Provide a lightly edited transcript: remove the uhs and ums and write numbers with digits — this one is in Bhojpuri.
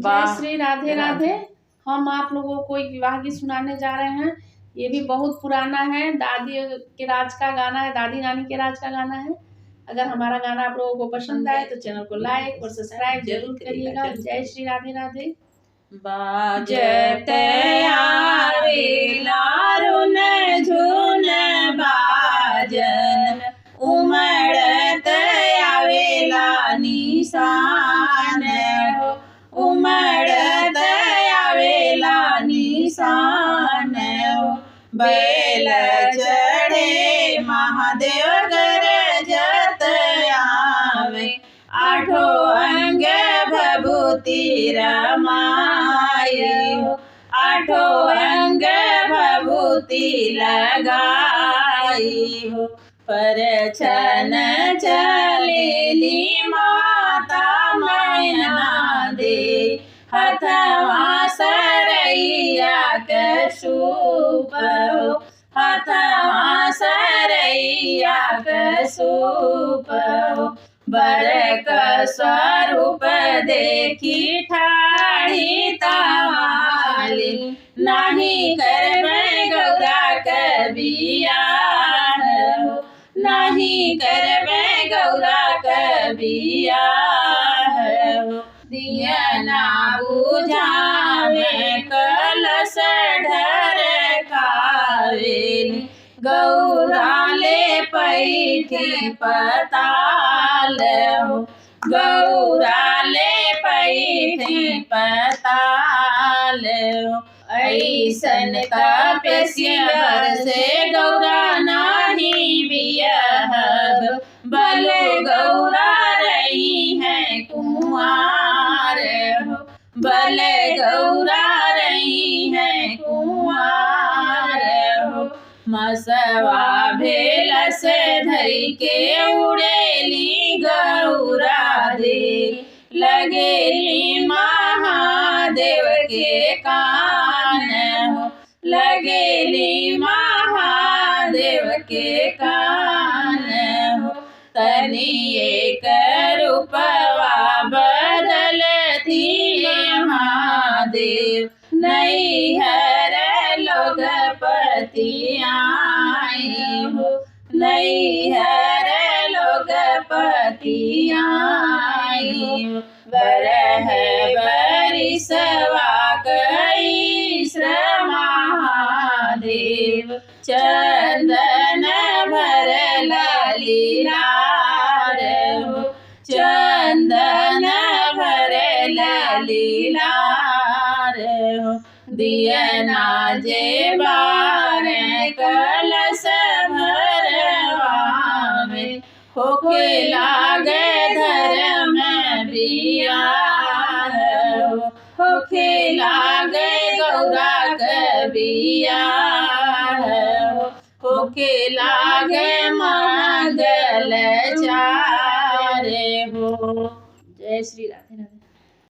जय श्री राधे राधे। हम आप लोगों को एक विवाह गीत सुनाने जा रहे हैं। ये भी बहुत पुराना है, दादी के राज का गाना है, दादी नानी के राज का गाना है। अगर हमारा गाना आप लोगों को पसंद आए तो चैनल को लाइक और सब्सक्राइब जरूर करिएगा। जय श्री राधे राधे। बाजत आवेला रुन झुन बाजन, उमड़त आवेला निशान हो, उमड़त आवेला निशान हो। बैल चढ़े महादेव गरजत आवे, आठो अंग भभूति रमाए हो, आठो अंग भभूति लगाई हो। पर छन चलेली माता मैना दे, हथवा सरैया कसूप हो, हथवा सरैया कसूप हो। बर का स्वरूप देखी ठाड़ी तावाली, नाही करबै गौरा कबिया हो, नाही करबै गौरा कबिया हो। दिया ना बुझावे कलश ढरकावेली, गौरा ले पैठी पताल हो, गौरा ले पैठी पताल हो। ऐसन तपस्या बरसे गौरा नाही बियहब, बले गौरा रही है कुंवार हो, बले गौरा रही है कुंवार हो। मसवा भेल से धरी के उड़ेली गौरा दे, लगेली महादेव के कान हो, लगेली महादेव के कान हो। तनी एक रूपवा बदलती महादेव, नैहर लोग पति आए हो, नैहर लोग पति आए हो। बरह बरिसवा कईस महादेव, चंदन भरल लीलार हो, चंदन भरल लीलार हो। दियना जे बार कलश भरवावे, होके लागे धर्म बियाह हो, होके लागे गौरा कबियाह हो, होके लागे मंगल चार हो। जय श्री राधे राधे।